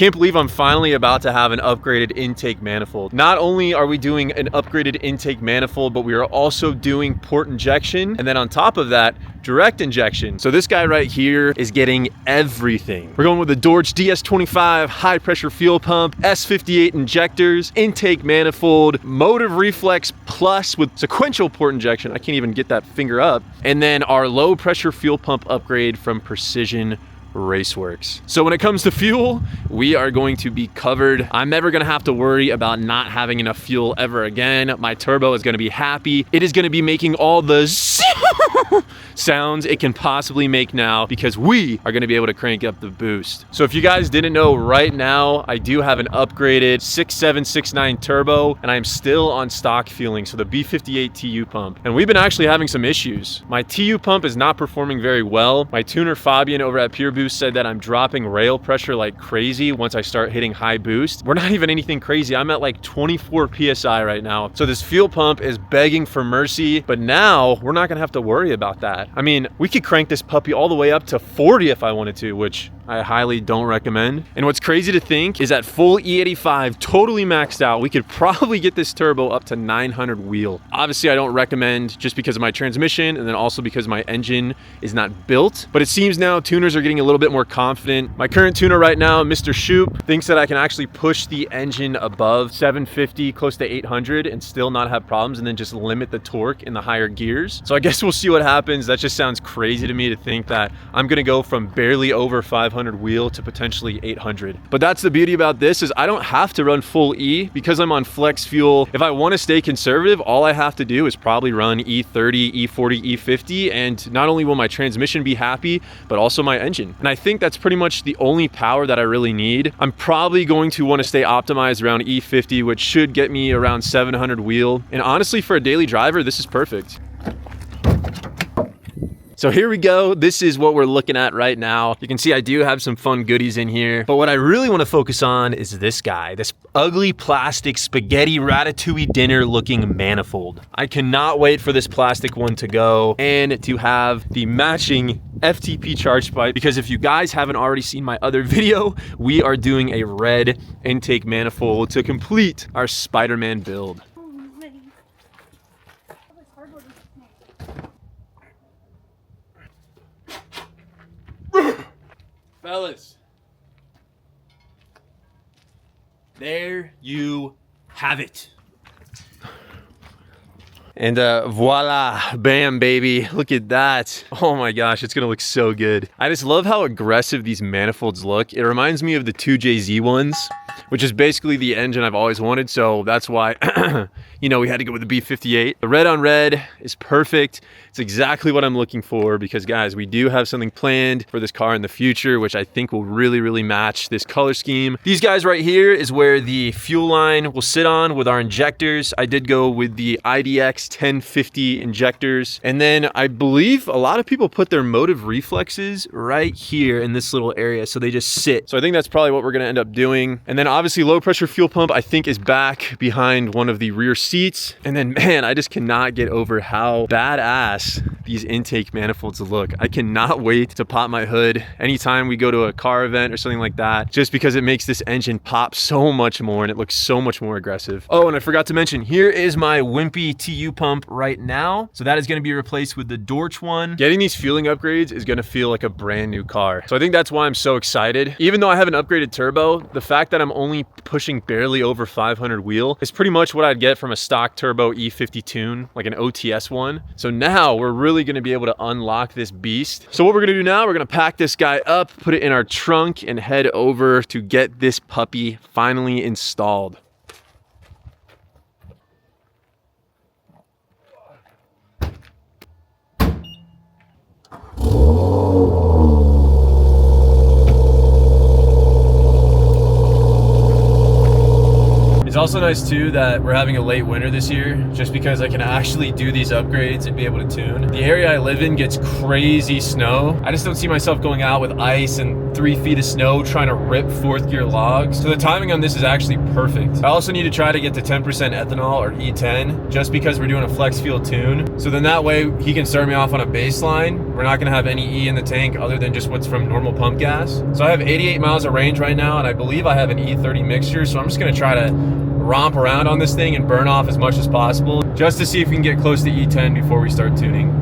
can't believe I'm finally about to have an upgraded intake manifold. Not only are we doing an upgraded intake manifold, but we are also doing port injection. And then on top of that, direct injection. So this guy right here is getting everything. We're going with the Dorch DS25 high pressure fuel pump, S58 injectors, intake manifold, motive reflex plus with sequential port injection. I can't even get that finger up. And then our low pressure fuel pump upgrade from Precision Raceworks. So when it comes to fuel, we are going to be covered. I'm never gonna have to worry about not having enough fuel ever again. My turbo is gonna be happy. It is gonna be making all the sounds it can possibly make now because we are gonna be able to crank up the boost. So if you guys didn't know, right now, I do have an upgraded 6769 turbo and I'm still on stock fueling, so the B58 TU pump. And we've been actually having some issues. My TU pump is not performing very well. My tuner Fabian over at Pure Boost said that I'm dropping rail pressure like crazy once I start hitting high boost. We're not even anything crazy. I'm at like 24 PSI right now. So this fuel pump is begging for mercy, but now we're not gonna have to worry about that. I mean, we could crank this puppy all the way up to 40 if I wanted to, which I highly don't recommend. And what's crazy to think is at full E85, totally maxed out, we could probably get this turbo up to 900 wheel. Obviously, I don't recommend just because of my transmission and then also because my engine is not built. But it seems now tuners are getting a little bit more confident. My current tuner right now, Mr. Shoup, thinks that I can actually push the engine above 750, close to 800 and still not have problems and then just limit the torque in the higher gears. So I guess we'll see what happens. That just sounds crazy to me to think that I'm gonna go from barely over 500 wheel to potentially 800. But that's the beauty about this is I don't have to run full E because I'm on flex fuel. If I want to stay conservative, all I have to do is probably run E30, E40, E50, and not only will my transmission be happy, but also my engine. And I think that's pretty much the only power that I really need. I'm probably going to want to stay optimized around E50, which should get me around 700 wheel. And honestly, for a daily driver, this is perfect. So here we go. This is what we're looking at right now. You can see I do have some fun goodies in here, but what I really want to focus on is this guy, this ugly plastic spaghetti ratatouille dinner looking manifold. I cannot wait for this plastic one to go and to have the matching FTP charge pipe, because if you guys haven't already seen my other video, we are doing a red intake manifold to complete our Spider-Man build. Fellas, there you have it. And voila, bam, baby. Look at that. Oh my gosh, it's gonna look so good. I just love how aggressive these manifolds look. It reminds me of the 2JZ ones, which is basically the engine I've always wanted. So that's why, you know, we had to go with the B58. The red on red is perfect. It's exactly what I'm looking for because guys, we do have something planned for this car in the future, which I think will really, really match this color scheme. These guys right here is where the fuel line will sit on with our injectors. I did go with the IDX 1050 injectors. And then I believe a lot of people put their motive reflexes right here in this little area. So they just sit. So I think that's probably what we're gonna end up doing. And then obviously low pressure fuel pump, I think is back behind one of the rear seats. And then man, I just cannot get over how badass these intake manifolds look. I cannot wait to pop my hood anytime we go to a car event or something like that, just because it makes this engine pop so much more and it looks so much more aggressive. Oh, and I forgot to mention, here is my wimpy TU pump right now. So that is going to be replaced with the Dorch one. Getting these fueling upgrades is going to feel like a brand new car. So I think that's why I'm so excited. Even though I have an upgraded turbo, the fact that I'm only pushing barely over 500 wheel is pretty much what I'd get from a stock turbo E50 tune, like an OTS one. So now we're really going to be able to unlock this beast. So what we're going to do now, we're going to pack this guy up, put it in our trunk, and head over to get this puppy finally installed. also nice too that we're having a late winter this year, just because I can actually do these upgrades and be able to tune. The area I live in gets crazy snow. I just don't see myself going out with ice and 3 feet of snow trying to rip 4th gear logs. So the timing on this is actually perfect. I also need to try to get to 10% ethanol or E10, just because we're doing a flex fuel tune. So then that way he can start me off on a baseline. We're not gonna have any E in the tank other than just what's from normal pump gas. So I have 88 miles of range right now, and I believe I have an E30 mixture. So I'm just gonna try to romp around on this thing and burn off as much as possible, just to see if we can get close to E10 before we start tuning.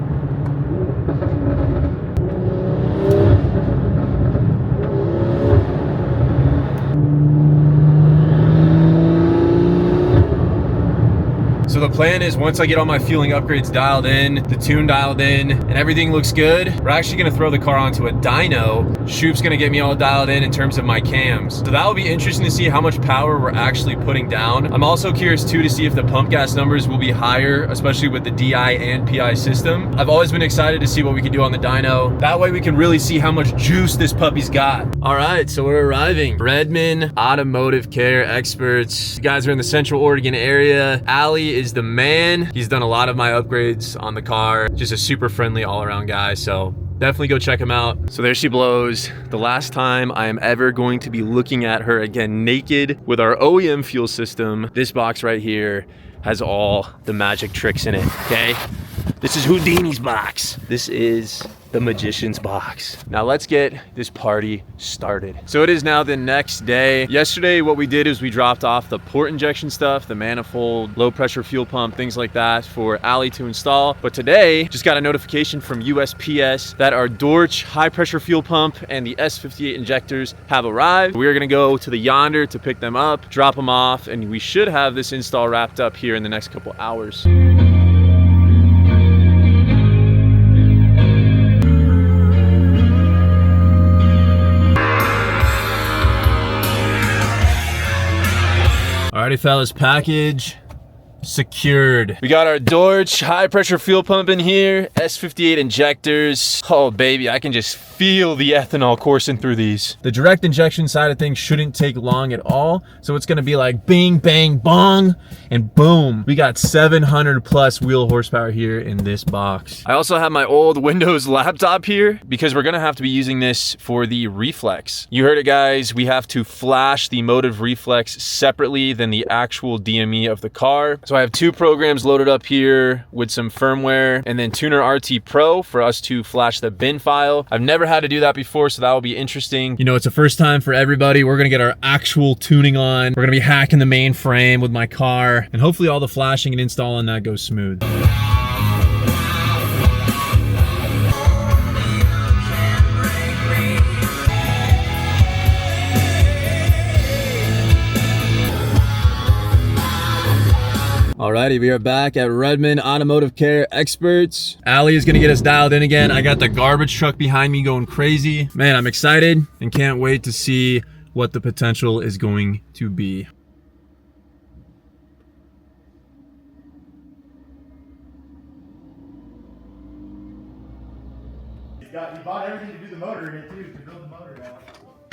So the plan is, once I get all my fueling upgrades dialed in, the tune dialed in, and everything looks good, we're actually gonna throw the car onto a dyno. Shoup's gonna get me all dialed in terms of my cams. So that will be interesting to see how much power we're actually putting down. I'm also curious too to see if the pump gas numbers will be higher, especially with the DI and PI system. I've always been excited to see what we can do on the dyno. That way we can really see how much juice this puppy's got. All right, so we're arriving. Redmond Automotive Care Experts. You guys are in the Central Oregon area. Ali is the man. He's done a lot of my upgrades on the car. Just a super friendly all-around guy, so definitely go check him out. So there she blows. The last time I am ever going to be looking at her again naked with our OEM fuel system. This box right here has all the magic tricks in it, okay? This is Houdini's box. This is the magician's box. Now let's get this party started. So it is now the next day. Yesterday, what we did is we dropped off the port injection stuff, the manifold, low pressure fuel pump, things like that for Ali to install. But today, just got a notification from USPS that our Dorch high pressure fuel pump and the S58 injectors have arrived. We are gonna go to the yonder to pick them up, drop them off, and we should have this install wrapped up here in the next couple hours. Alrighty fellas, package secured. We got our Dorch high pressure fuel pump in here, S58 injectors. Oh baby, I can just feel the ethanol coursing through these. The direct injection side of things shouldn't take long at all. So it's gonna be like bing, bang, bong, and boom. We got 700 plus wheel horsepower here in this box. I also have my old Windows laptop here because we're gonna have to be using this for the Reflex. You heard it guys, we have to flash the Motive Reflex separately than the actual DME of the car. So I have 2 programs loaded up here with some firmware, and then Tuner RT Pro for us to flash the bin file. I've never had to do that before, so that will be interesting. You know, it's a first time for everybody. We're gonna get our actual tuning on. We're gonna be hacking the mainframe with my car, and hopefully all the flashing and install on that goes smooth. Alrighty, we are back at Redmond Automotive Care Experts. Ali is gonna get us dialed in again. I got the garbage truck behind me going crazy. Man, I'm excited and can't wait to see what the potential is going to be. You bought everything to do the motor in it too, to build the motor out.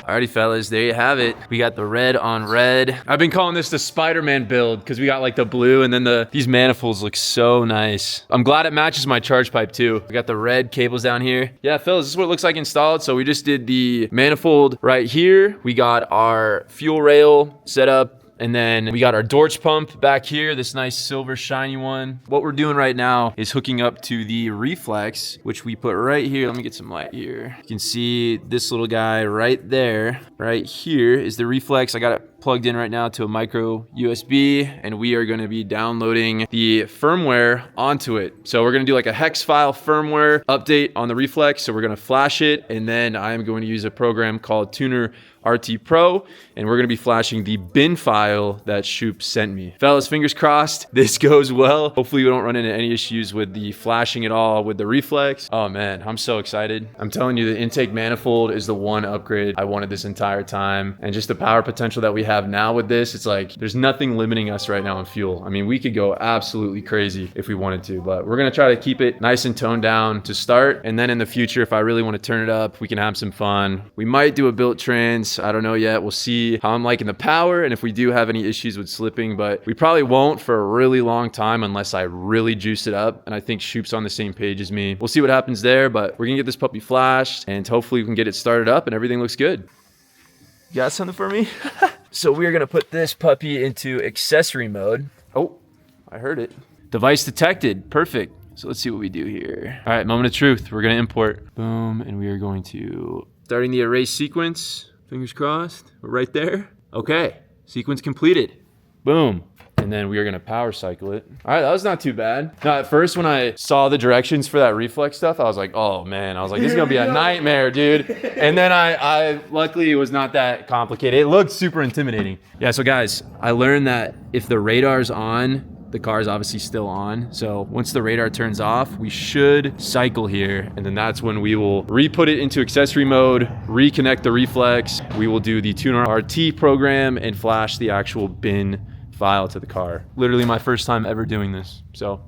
Alrighty fellas, there you have it. We got the red on red. I've been calling this the Spider-Man build because we got like the blue, and then these manifolds look so nice. I'm glad it matches my charge pipe too. We got the red cables down here. Yeah, fellas, this is what it looks like installed. So we just did the manifold right here. We got our fuel rail set up. And then we got our Dorch pump back here, this nice silver shiny one. What we're doing right now is hooking up to the Reflex, which we put right here. Let me get some light here. You can see this little guy right there. Right here is the Reflex. I got it plugged in right now to a micro USB, and we are gonna be downloading the firmware onto it. So we're gonna do like a hex file firmware update on the Reflex. So we're gonna flash it, and then I am going to use a program called Tuner RT Pro, and we're gonna be flashing the bin file that Shoup sent me. Fellas, fingers crossed this goes well. Hopefully we don't run into any issues with the flashing at all with the Reflex. Oh man, I'm so excited. I'm telling you, the intake manifold is the one upgrade I wanted this entire time, and just the power potential that we have now with this, it's like there's nothing limiting us right now in fuel. I mean, we could go absolutely crazy if we wanted to, but we're gonna try to keep it nice and toned down to start, and then in the future, if I really want to turn it up, we can have some fun. We might do a built trans. it. I don't know yet. We'll see how I'm liking the power and if we do have any issues with slipping, but we probably won't for a really long time unless I really juice it up. And I think Shoup's on the same page as me. We'll see what happens there, but we're gonna get this puppy flashed and hopefully we can get it started up and everything looks good. You got something for me? So we're gonna put this puppy into accessory mode. Oh, I heard it. Device detected, perfect. So let's see what we do here. All right, moment of truth. We're gonna import. Boom, and we are going to, starting the erase sequence. Fingers crossed, we're right there. Okay, sequence completed. Boom. And then we are gonna power cycle it. All right, that was not too bad. Now, at first when I saw the directions for that reflex stuff, I was like, oh man, I was like, this is gonna be a nightmare, dude. And then I luckily it was not that complicated. It looked super intimidating. Yeah, so guys, I learned that if the radar's on, the car is obviously still on. So once the radar turns off, we should cycle here. And then that's when we will re-put it into accessory mode, reconnect the reflex. We will do the tuner RT program and flash the actual bin file to the car. Literally my first time ever doing this. So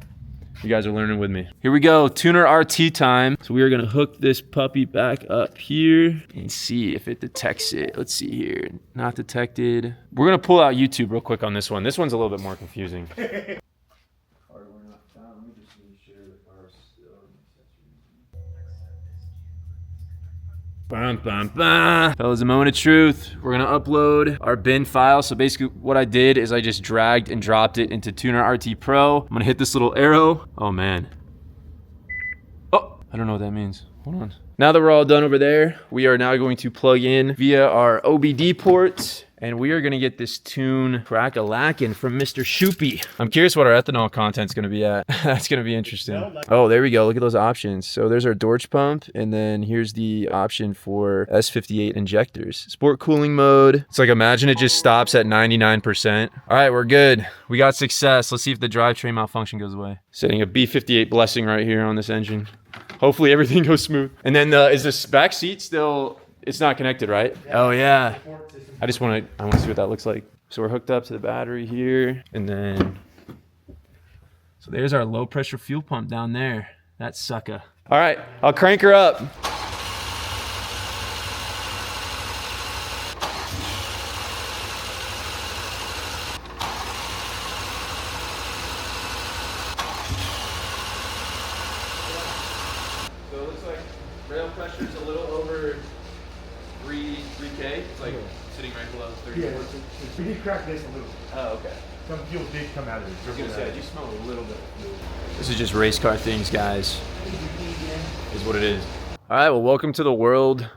you guys are learning with me. Here we go, tuner RT time. So we are gonna hook this puppy back up here and see if it detects it. Let's see here, not detected. We're gonna pull out YouTube real quick on this one. This one's a little bit more confusing. Bum, bum, bum. That was a moment of truth. We're gonna upload our bin file. So basically what I did is I just dragged and dropped it into Tuner RT Pro. I'm gonna hit this little arrow. Oh man. Oh, I don't know what that means. Hold on. Now that we're all done over there, we are now going to plug in via our OBD port. And we are gonna get this tune crack-a-lackin' from Mr. Shoupy. I'm curious what our ethanol content's gonna be at. That's gonna be interesting. Oh, there we go, look at those options. So there's our Dorch pump, and then here's the option for S58 injectors. Sport cooling mode. It's like, imagine it just stops at 99%. All right, we're good. We got success. Let's see if the drivetrain malfunction goes away. Setting a B58 blessing right here on this engine. Hopefully everything goes smooth. And then is this back seat still, it's not connected, right? Oh yeah. I want to see what that looks like. So we're hooked up to the battery here, and then, so there's our low pressure fuel pump down there. That sucker. All right, I'll crank her up. So it looks like rail pressure's a little over 3K. It's like sitting right below 30. Yeah, we did crack this a little. Oh, okay. Some fuel did come out of it. I was gonna say, I do smell a little bit of fuel. This is just race car things, guys. Is what it is. All right, well, welcome to the world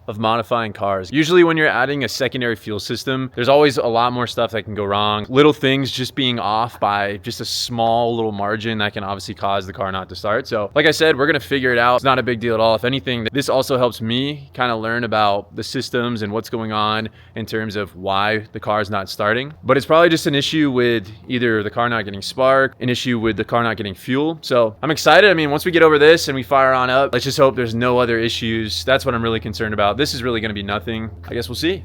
of modifying cars. Usually when you're adding a secondary fuel system, there's always a lot more stuff that can go wrong. Little things just being off by just a small little margin that can obviously cause the car not to start. So like I said, we're gonna figure it out. It's not a big deal at all. If anything, this also helps me kind of learn about the systems and what's going on in terms of why the car is not starting. But it's probably just an issue with either the car not getting spark, an issue with the car not getting fuel. So I'm excited. I mean, once we get over this and we fire on up, let's just hope there's no other issues. That's what I'm really concerned about. This is really going to be nothing. I guess we'll see.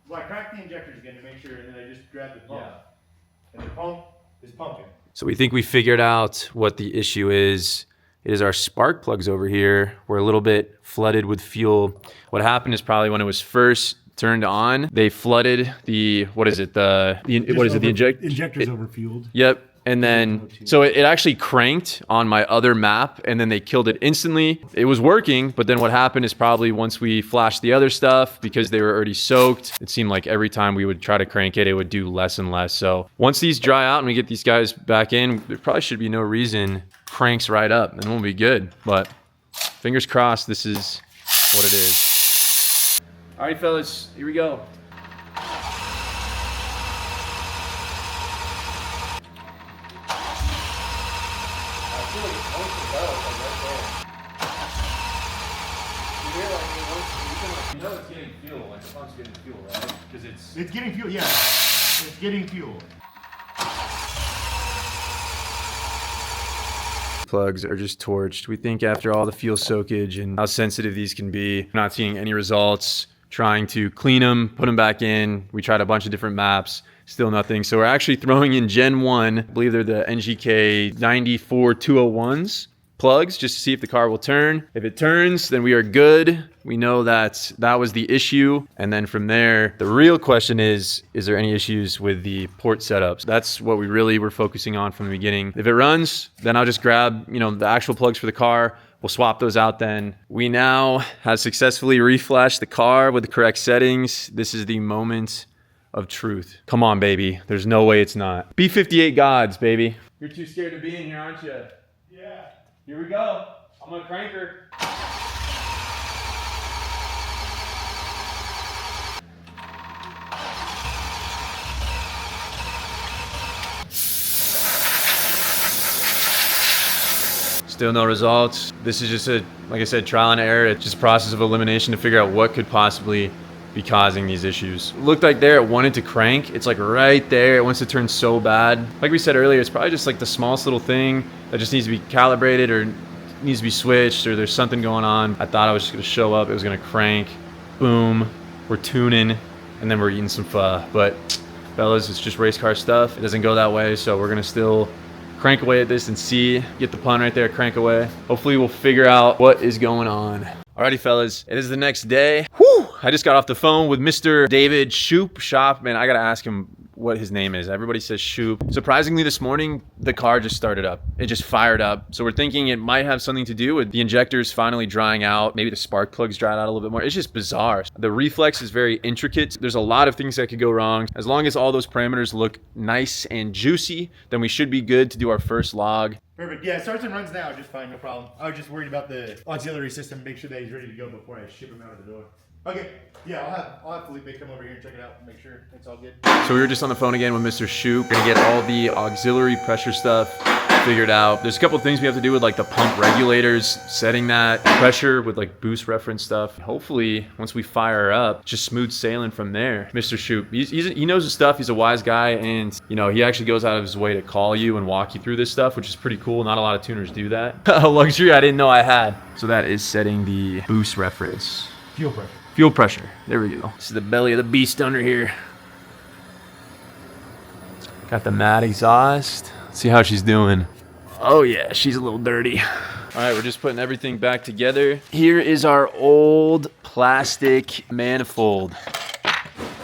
Well, I cracked the injectors again to make sure, and then I just grabbed the pump. Yeah. And the pump is pumping. So we think we figured out what the issue is. It is our spark plugs over here. We're a little bit flooded with fuel. What happened is probably when it was first turned on, they flooded the, what is it? The Injectors overfueled. Yep. And then, so it actually cranked on my other map, and then they killed it instantly. It was working, but then what happened is probably once we flashed the other stuff, because they were already soaked, it seemed like every time we would try to crank it, it would do less and less. So once these dry out and we get these guys back in, there probably should be no reason cranks right up, and we'll be good. But fingers crossed, this is what it is. All right, fellas, here we go. You know it's getting fuel, like the pump's getting fuel, right? Because it's getting fuel, yeah. It's getting fuel. Plugs are just torched. We think after all the fuel soakage and how sensitive these can be, not seeing any results, trying to clean them, put them back in. We tried a bunch of different maps. Still nothing. So we're actually throwing in Gen 1. I believe they're the NGK 94201s plugs, just to see if the car will turn. If it turns, then we are good. We know that that was the issue. And then from there, the real question is there any issues with the port setups? That's what we really were focusing on from the beginning. If it runs, then I'll just grab, you know, the actual plugs for the car. We'll swap those out then. We now have successfully reflashed the car with the correct settings. This is the moment of truth. Come on, baby. There's no way it's not. B58 gods, baby. You're too scared to be in here, aren't you? Yeah. Here we go. I'm gonna crank her. Still no results. This is just like I said, trial and error. It's just a process of elimination to figure out what could possibly be causing these issues. Looked like there it wanted to crank. It's like right there. It wants to turn so bad. Like we said earlier, it's probably just like the smallest little thing that just needs to be calibrated or needs to be switched, or there's something going on. I thought I was just gonna show up. It was gonna crank. Boom. We're tuning, and then we're eating some pho. But fellas, it's just race car stuff. It doesn't go that way, so we're gonna still crank away at this and see. Get the pun right there, crank away. Hopefully we'll figure out what is going on. Alrighty, fellas, it is the next day. Whew! I just got off the phone with Mr. David Shoup. Man, I gotta ask him what his name is. Everybody says Shoup. Surprisingly, this morning, the car just started up. It just fired up. So we're thinking it might have something to do with the injectors finally drying out. Maybe the spark plugs dried out a little bit more. It's just bizarre. The Reflex is very intricate. There's a lot of things that could go wrong. As long as all those parameters look nice and juicy, then we should be good to do our first log. Perfect. Yeah, it starts and runs now just fine, no problem. I was just worried about the auxiliary system, make sure that he's ready to go before I ship him out of the door. Okay, yeah, I'll have Felipe come over here and check it out and make sure it's all good. So we were just on the phone again with Mr. Shoup. Gonna get all the auxiliary pressure stuff figured out. There's a couple things we have to do with like the pump regulators, setting that pressure with like boost reference stuff. Hopefully, once we fire up, just smooth sailing from there. Mr. Shoup, he knows his stuff. He's a wise guy, and you know, he actually goes out of his way to call you and walk you through this stuff, which is pretty cool. Not a lot of tuners do that. A luxury I didn't know I had. So that is setting the boost reference. Fuel pressure. Fuel pressure. There we go. This is the belly of the beast under here. Got the matte exhaust. Let's see how she's doing. Oh yeah, she's a little dirty. All right, we're just putting everything back together. Here is our old plastic manifold.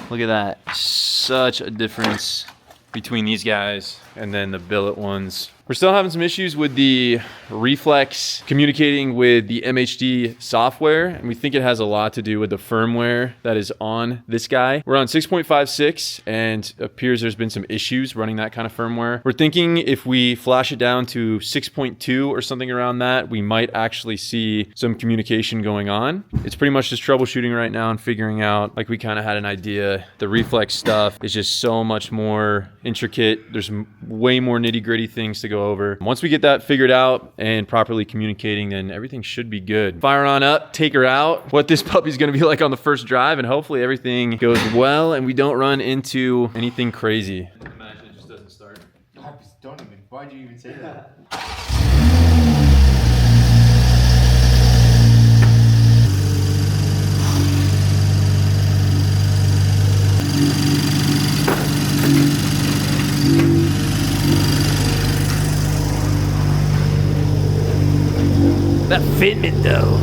Look at that. Such a difference between these guys and then the billet ones. We're still having some issues with the Reflex communicating with the MHD software, and we think it has a lot to do with the firmware that is on this guy. We're on 6.56, and it appears there's been some issues running that kind of firmware. We're thinking if we flash it down to 6.2 or something around that, we might actually see some communication going on. It's pretty much just troubleshooting right now and figuring out, like we kind of had an idea. The Reflex stuff is just so much more intricate. There's way more nitty-gritty things to go over. Once we get that figured out and properly communicating, then everything should be good. Fire on up, take her out, what this puppy's gonna be like on the first drive, and hopefully everything goes well and we don't run into anything crazy. Imagine it just doesn't start. Don't even. Why'd you even say that? That fitment though.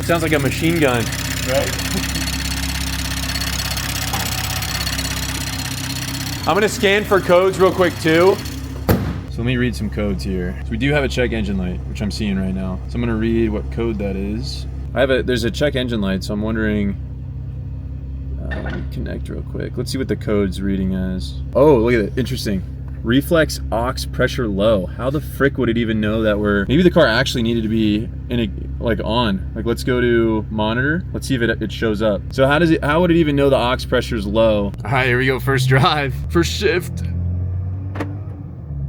Sounds like a machine gun. Right? I'm gonna scan for codes real quick too. So let me read some codes here. So we do have a check engine light, which I'm seeing right now. So I'm gonna read what code that is. There's a check engine light, so I'm wondering, let me connect real quick. Let's see what the code's reading as. Oh, look at it, interesting. Reflex aux pressure low. How the frick would it even know that maybe the car actually needed to be on. Like, let's go to monitor. Let's see if it shows up. So how would it even know the aux pressure is low? All right, here we go, first drive, first shift.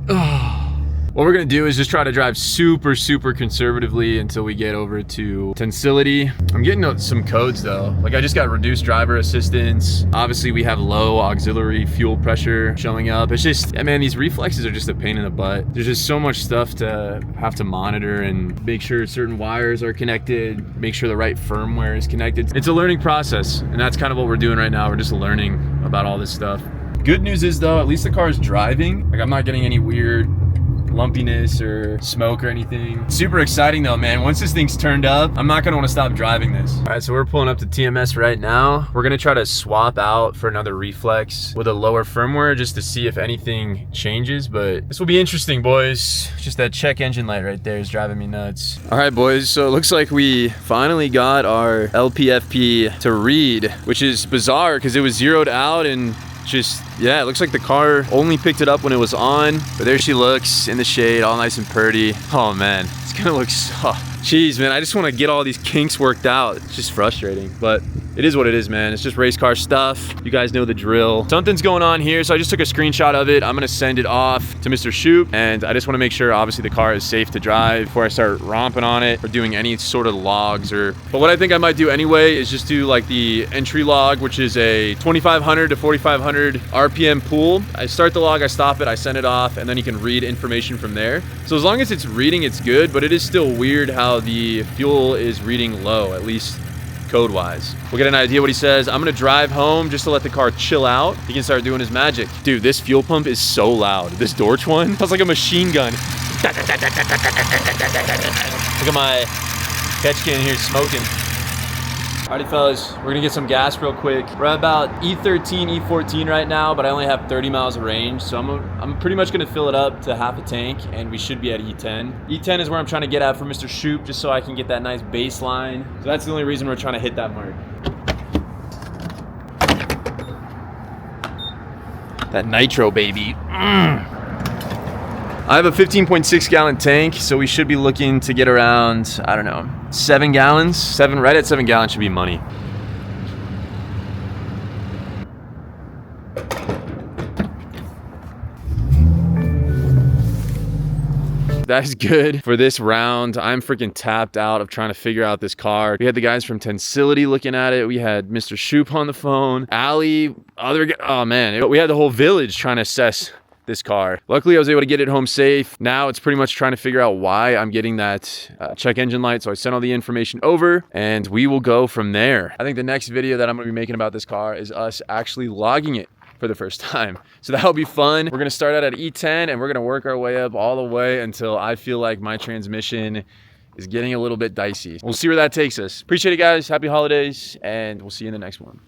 Oh, What we're gonna do is just try to drive super conservatively until we get over to Tensility. I'm getting some codes though. Like I just got reduced driver assistance. Obviously we have low auxiliary fuel pressure showing up. It's just, yeah, man, these reflexes are just a pain in the butt. There's just so much stuff to have to monitor and make sure certain wires are connected, make sure the right firmware is connected. It's a learning process, and that's kind of what we're doing right now. We're just learning about all this stuff. Good news is though, at least the car is driving. Like I'm not getting any weird lumpiness or smoke or anything. Super exciting though, man. Once this thing's turned up, I'm not gonna want to stop driving this. All right, so we're pulling up to TMS right now. We're gonna try to swap out for another Reflex with a lower firmware just to see if anything changes, but this will be interesting, boys. Just that check engine light right there is driving me nuts. All right, boys, so it looks like we finally got our LPFP to read, which is bizarre because it was zeroed out and just, yeah, it looks like the car only picked it up when it was on, but there she looks in the shade, all nice and pretty. Oh man, it's gonna look so, jeez, man, I just want to get all these kinks worked out. It's just frustrating, but it is what it is, man. It's just race car stuff. You guys know the drill. Something's going on here, so I just took a screenshot of it. I'm gonna send it off to Mr. Shoup, and I just want to make sure, obviously, the car is safe to drive before I start romping on it or doing any sort of logs or. But what I think I might do anyway is just do like the entry log, which is a 2,500 to 4,500 RPM pool. I start the log, I stop it, I send it off, and then you can read information from there. So as long as it's reading, it's good, but it is still weird how the fuel is reading low, at least code-wise. We'll get an idea what he says. I'm gonna drive home just to let the car chill out. He can start doing his magic. Dude, this fuel pump is so loud. This Dorch one sounds like a machine gun. Look at my catch can here smoking. Alrighty, fellas, we're gonna get some gas real quick. We're at about E13, E14 right now, but I only have 30 miles of range, so I'm pretty much gonna fill it up to half a tank, and we should be at E10. E10 is where I'm trying to get at for Mr. Shoup, just so I can get that nice baseline. So that's the only reason we're trying to hit that mark. That nitro, baby. I have a 15.6 gallon tank, so we should be looking to get around, I don't know, 7 gallons. Right at 7 gallons should be money. That is good for this round. I'm freaking tapped out of trying to figure out this car. We had the guys from Tensility looking at it. We had Mr. Shoup on the phone. Allie, oh man, we had the whole village trying to assess this car. Luckily, I was able to get it home safe. Now it's pretty much trying to figure out why I'm getting that check engine light. So I sent all the information over and we will go from there. I think the next video that I'm gonna be making about this car is us actually logging it for the first time. So that'll be fun. We're gonna start out at E10 and we're gonna work our way up all the way until I feel like my transmission is getting a little bit dicey. We'll see where that takes us. Appreciate it, guys. Happy holidays, and we'll see you in the next one.